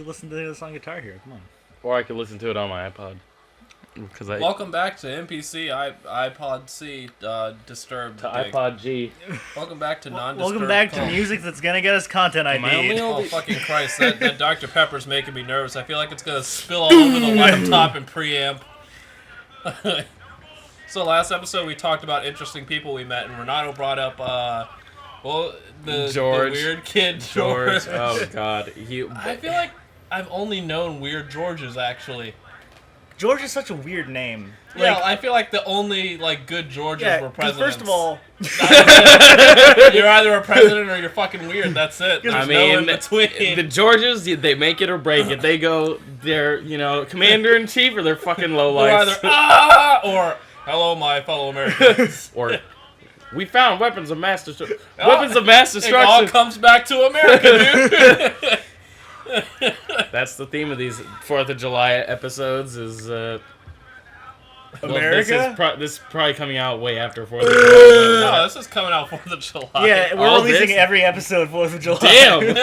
listen to this on Guitar Hero. Come on. Or I could listen to it on my iPod. Welcome back to NPC iPod C Disturbed. To iPod G. Welcome back to non-disturbed. Welcome back to music that's gonna get us content ID. Oh fucking Christ! That Dr. Pepper's making me nervous. I feel like it's gonna spill all over the laptop and preamp. So last episode we talked about interesting people we met, and Renato brought up the weird kid George. Oh God, I feel like I've only known weird Georges actually. George is such a weird name. Yeah, I feel like the only like good Georges were presidents. First of all, you're either a president or you're fucking weird. That's it. There's no in between. The Georges, they make it or break it. They go, they're commander in chief or they're fucking lowlifes. They're either or hello, my fellow Americans, or we found weapons of mass destruction. Weapons of mass destruction. It all comes back to America, dude. That's the theme of these 4th of July episodes is America? This is probably coming out way after 4th of July. No, this is coming out 4th of July. Yeah, we're releasing every episode 4th of July. Damn!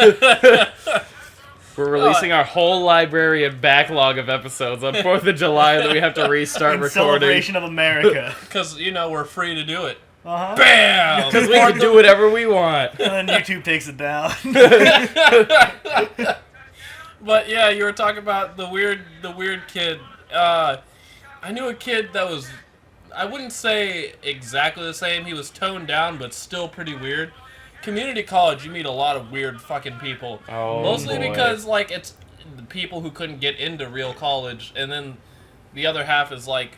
We're releasing our whole library and backlog of episodes on 4th of July that we have to restart recording. Celebration of America. Because, we're free to do it. Uh-huh. Bam! Because we can do whatever we want. And then YouTube takes it down. But yeah, you were talking about the weird kid. I knew a kid that was, I wouldn't say exactly the same. He was toned down, but still pretty weird. Community college, you meet a lot of weird fucking people. Oh, mostly boy. because it's the people who couldn't get into real college, and then the other half is like,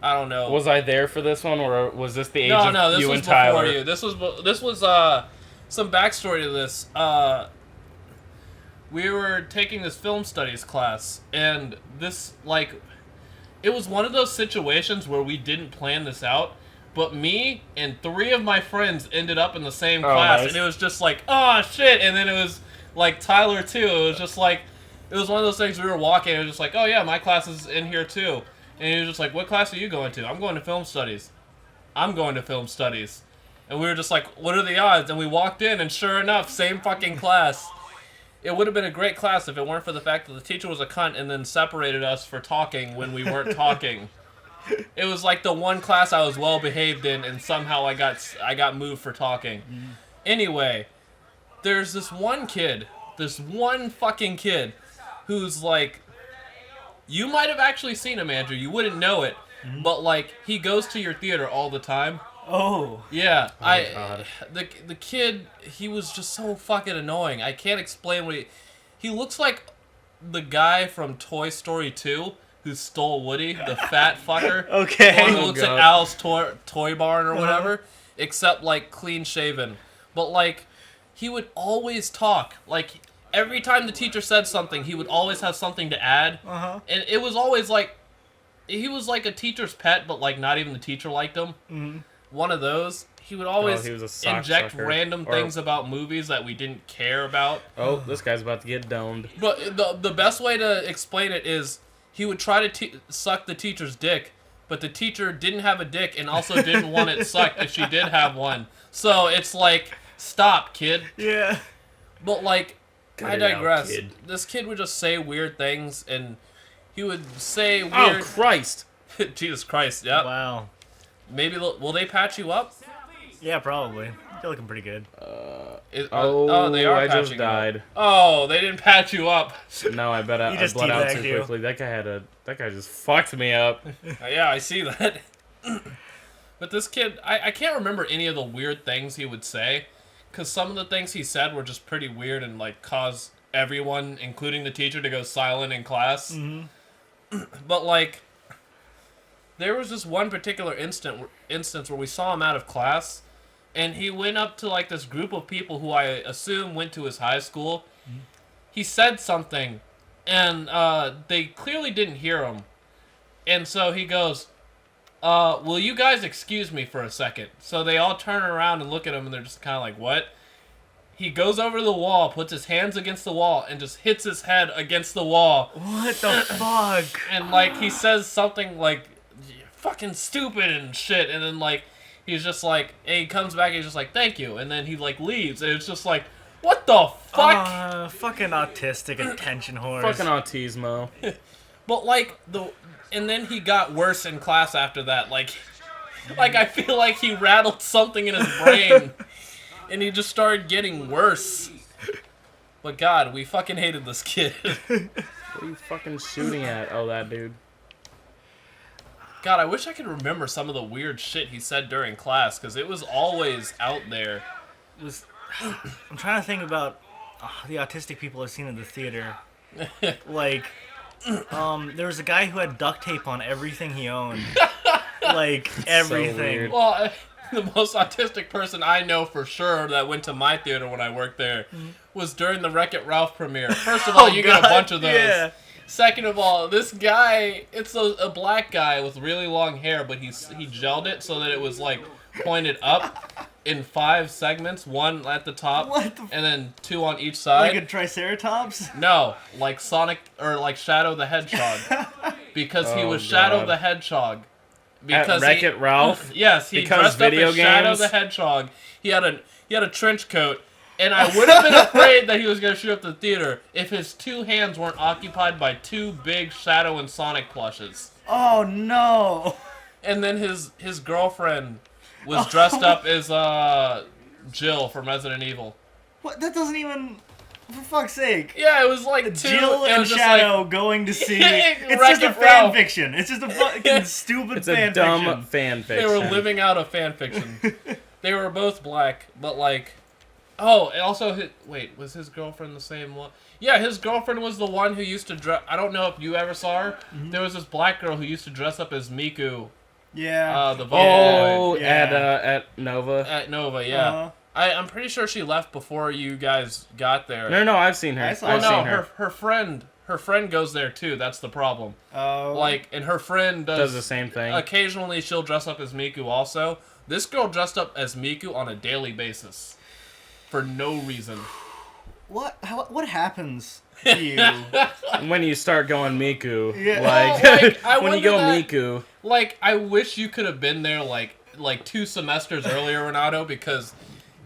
I don't know. Was I there for this one, or was this the age No, of this you was and Tyler? before you. This was some backstory to this. We were taking this film studies class, and this, it was one of those situations where we didn't plan this out, but me and 3 of my friends ended up in the same class, nice. and it was just like, oh, shit, and then it was, Tyler, too. It was just like, it was one of those things we were walking, and it was just like, oh, yeah, my class is in here, too. And he was just like, what class are you going to? I'm going to film studies. I'm going to film studies. And we were just like, what are the odds? And we walked in, and sure enough, same fucking class. It would have been a great class if it weren't for the fact that the teacher was a cunt and then separated us for talking when we weren't talking. It was like the one class I was well behaved in, and somehow I got moved for talking. Anyway, there's this one fucking kid, who's like, you might have actually seen him, Andrew. You wouldn't know it, but he goes to your theater all the time. Oh. Yeah, God. The kid, he was just so fucking annoying. I can't explain what he looks like the guy from Toy Story 2 who stole Woody, the fat fucker. Okay. The one who looks at Al's toy barn or whatever, except clean shaven. But he would always talk. Every time the teacher said something, he would always have something to add. And it was always he was like a teacher's pet, but not even the teacher liked him. Mm-hmm. One of those. He would always inject random things about movies that we didn't care about. Oh, this guy's about to get domed. But the best way to explain it is he would try to suck the teacher's dick, but the teacher didn't have a dick and also didn't want it sucked if she did have one. So it's stop, kid. Yeah. But I digress. Kid. This kid would just say weird things, and he would say weird... Oh, Christ. Jesus Christ, yeah. Wow. Maybe will they patch you up? Yeah, probably. You're looking pretty good. They are I patching just died. you up. Oh, they didn't patch you up. No, I bet I just bled out too teabagged you. quickly. That guy just fucked me up. Yeah, I see that. But this kid, I can't remember any of the weird things he would say, because some of the things he said were just pretty weird and caused everyone, including the teacher, to go silent in class. Mm-hmm. But there was this one particular instance where we saw him out of class, and he went up to this group of people who I assume went to his high school. Mm-hmm. He said something, and they clearly didn't hear him. And so he goes, will you guys excuse me for a second? So they all turn around and look at him, and they're just kind of like, what? He goes over to the wall, puts his hands against the wall, and just hits his head against the wall. What the fuck? And he says something fucking stupid and shit, and then he's just hey, he comes back and he's just thank you, and then he leaves, and it's just What the fuck? Fucking autistic attention whores. Fucking autismo. But like and then he got worse in class after that. Like I feel like he rattled something in his brain, and he just started getting worse. But God, we fucking hated this kid. What are you fucking shooting at? Oh, that dude. God, I wish I could remember some of the weird shit he said during class, because it was always out there. I'm trying to think about the autistic people I've seen in the theater. Like, there was a guy who had duct tape on everything he owned. Like, everything. weird. Well, the most autistic person I know for sure that went to my theater when I worked there was during the Wreck-It Ralph premiere. First of all, you get a bunch of those. Yeah. Second of all, this guy, it's a black guy with really long hair, but he gelled it so that it was like pointed up in 5 segments, 1 at the top, What the and then 2 on each side. Like a triceratops? No, like Sonic or like Shadow the Hedgehog, because he Oh, was Shadow God. the Hedgehog. At Wreck-It Ralph? Yes, he Because dressed video up as Shadow games? the Hedgehog. He had a trench coat, and I would have been afraid that he was going to shoot up the theater if his 2 hands weren't occupied by 2 big Shadow and Sonic plushes. Oh, no. And then his girlfriend was dressed up as Jill from Resident Evil. What? That doesn't even... For fuck's sake. Yeah, it was like 2. Jill it and was just Shadow like, going to see... Wreck-It It's just a fan Ralph. fiction. It's just a fucking stupid It's fan a dumb fiction. fan they fiction. were living out a fan fiction. They were both black, but like... Oh, and also, wait, was his girlfriend the same one? Yeah, his girlfriend was the one who used to dress... I don't know if you ever saw her. Mm-hmm. There was this black girl who used to dress up as Miku, Yeah. the Vocaloid, Oh, Yeah. at Nova. at Nova, yeah. Uh-huh. I'm pretty sure she left before you guys got there. No, I've seen her. I I've saw Oh, her. seen no, her. her friend goes there too, that's the problem. Oh. Like, and her friend Does the same thing. Occasionally she'll dress up as Miku also. This girl dressed up as Miku on a daily basis. For no reason. What happens to you? When you start going Miku, Yeah. like, Well, like, I when you wonder go that- Miku, Like, I wish you could have been there like 2 semesters earlier, Renato, because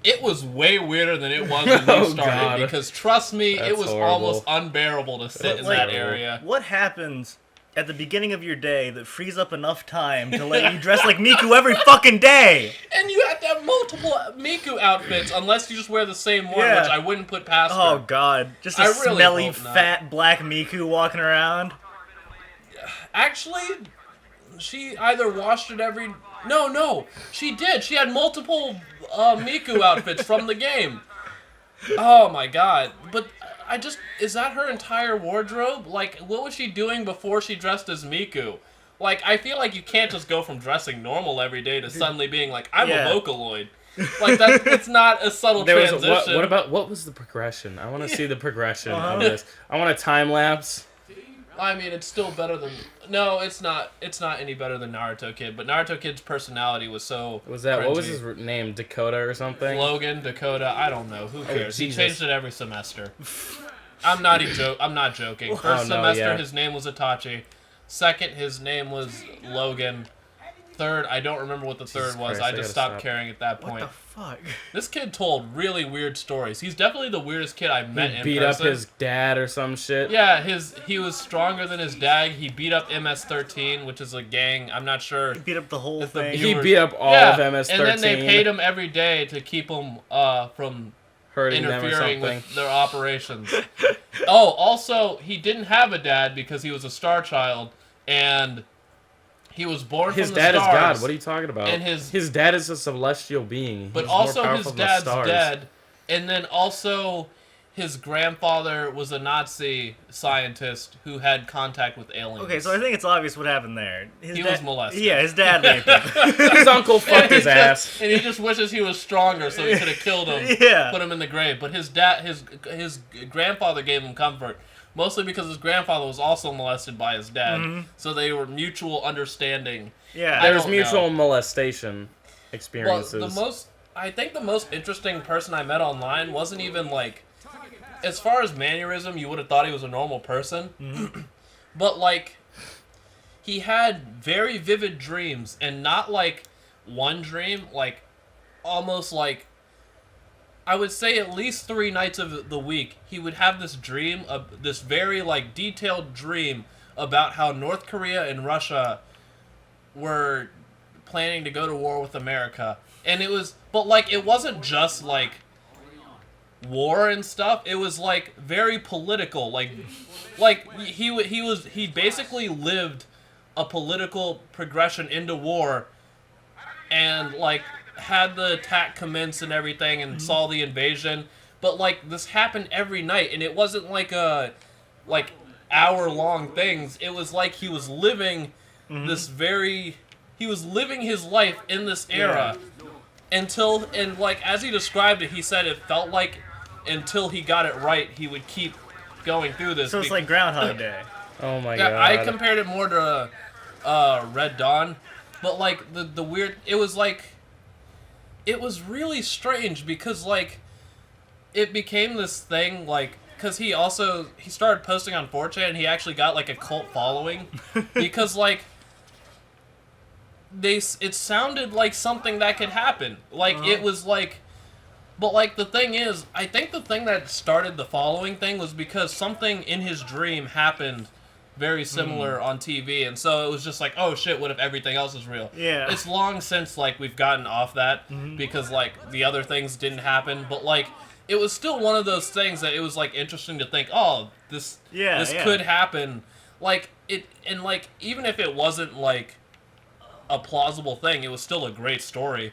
it was way weirder than it was when you Oh, started. God. Because trust me, it That's was horrible. almost unbearable to sit That's in that horrible. area. What happens at the beginning of your day that frees up enough time to let you dress like Miku every fucking day? And you have to have multiple Miku outfits, unless you just wear the same one, Yeah. which I wouldn't put past Oh her. god, just a I really smelly, hope not. fat black Miku walking around. Actually, she either washed it every... No, she did. She had multiple Miku outfits from the game. Oh my god. But is that her entire wardrobe? Like, what was she doing before she dressed as Miku? Like, I feel like you can't just go from dressing normal every day to suddenly being like, I'm Yeah. a Vocaloid. Like, it's not a subtle there was transition. what was the progression? I want to see the progression Uh-huh. of this. I want a time lapse. I mean, it's still better than... No, it's not. It's not any better than Naruto Kid, but Naruto Kid's personality was so... Was that what was cringy. his name? Dakota or something? Logan, Dakota, I don't know. Who cares? He Jesus. changed it every semester. I'm not joking. First no, semester, yeah. his name was Itachi. Second, his name was Logan. Third, I don't remember what the third Jesus was. Christ, I I just gotta stopped stop. caring at that What point. the fuck? This kid told really weird stories. He's definitely the weirdest kid I've met He in beat up person. his dad or some shit. Yeah, he was stronger than his dad. He beat up MS-13, which is a gang. I'm not sure. Beat up the whole If the thing. He beat up all of MS-13. And then they paid him every day to keep him from hurting them or interfering something. with their operations. Oh, also, he didn't have a dad because he was a star child, and he was born His from the dad is stars. God. What are you talking about? And his dad is a celestial being. But He's more also his powerful than the dad's stars. dead, and then also his grandfather was a Nazi scientist who had contact with aliens. Okay, so I think it's obvious what happened there. He was molested. Yeah, his dad raped him. His uncle fucked his ass. And he just wishes he was stronger so he could have killed him, Yeah. put him in the grave. But his grandfather gave him comfort, mostly because his grandfather was also molested by his dad. So they were mutual understanding. Yeah. I There's don't mutual know. molestation Well, experiences. I think the most interesting person I met online wasn't even like, as far as mannerism, you would have thought he was a normal person. But like, he had very vivid dreams, and not like one dream, like almost like I would say at least 3 nights of the week, he would have this dream, this very, like, detailed dream about how North Korea and Russia were planning to go to war with America. And it was, but, like, it wasn't just, like, war and stuff. It was, like, very political. Like he basically lived a political progression into war and, like, had the attack commence and everything and saw the invasion. But, like, this happened every night, and it wasn't, like, hour-long things. It was like he was living he was living his life in this era until, and, like, as he described it, he said it felt like until he got it right, he would keep going through this. So it's like Groundhog Day. Oh my god. I compared it more to Red Dawn, but, like, the weird, it was really strange because, like, it became this thing, like, because he started posting on 4chan, and he actually got, like, a cult following because, like, it sounded like something that could happen. Like, it was, like, but, like, the thing is, I think the thing that started the following thing was because something in his dream happened very similar on TV, and so it was just like, oh shit, what if everything else is real? Yeah. It's long since, like, we've gotten off that, because, like, the other things didn't happen, but, like, it was still one of those things that it was, like, interesting to think, oh, this could happen. Like, and, like, even if it wasn't, like, a plausible thing, it was still a great story.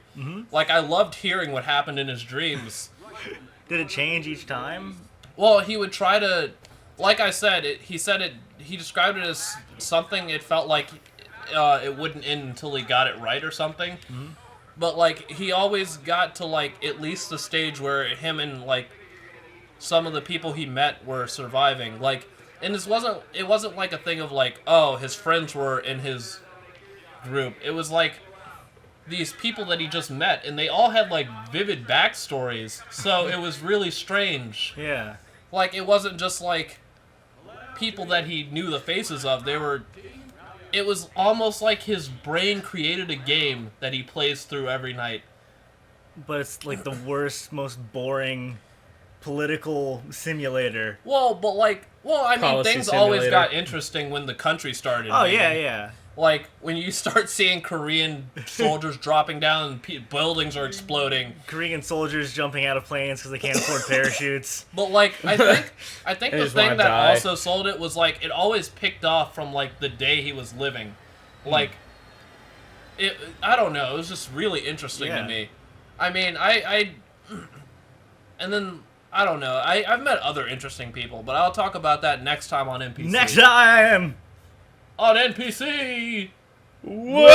Like, I loved hearing what happened in his dreams. Did it change each time? Well, he would try to, like I said, he described it as something, it felt like it wouldn't end until he got it right or something. But, like, he always got to, like, at least the stage where him and, like, some of the people he met were surviving. Like, and it wasn't like a thing of, like, oh, his friends were in his group. It was, like, these people that he just met, and they all had, like, vivid backstories, so it was really strange. Yeah. Like, it wasn't just, like, people that he knew the faces of. It was almost like his brain created a game that he plays through every night. But it's, like, the worst, most boring political simulator. Well, but, like, I mean, Policy things simulator. always got interesting when the country started. Oh, maybe. yeah. Like, when you start seeing Korean soldiers dropping down and buildings are exploding. Korean soldiers jumping out of planes because they can't afford parachutes. But, like, I think They the just wanna thing that die. also sold it was, like, it always picked off from, like, the day he was living. Like, I don't know, it was just really interesting to me. I mean, and then, I don't know, I've met other interesting people, but I'll talk about that next time on NPC. Next time! On NPC! Whoa!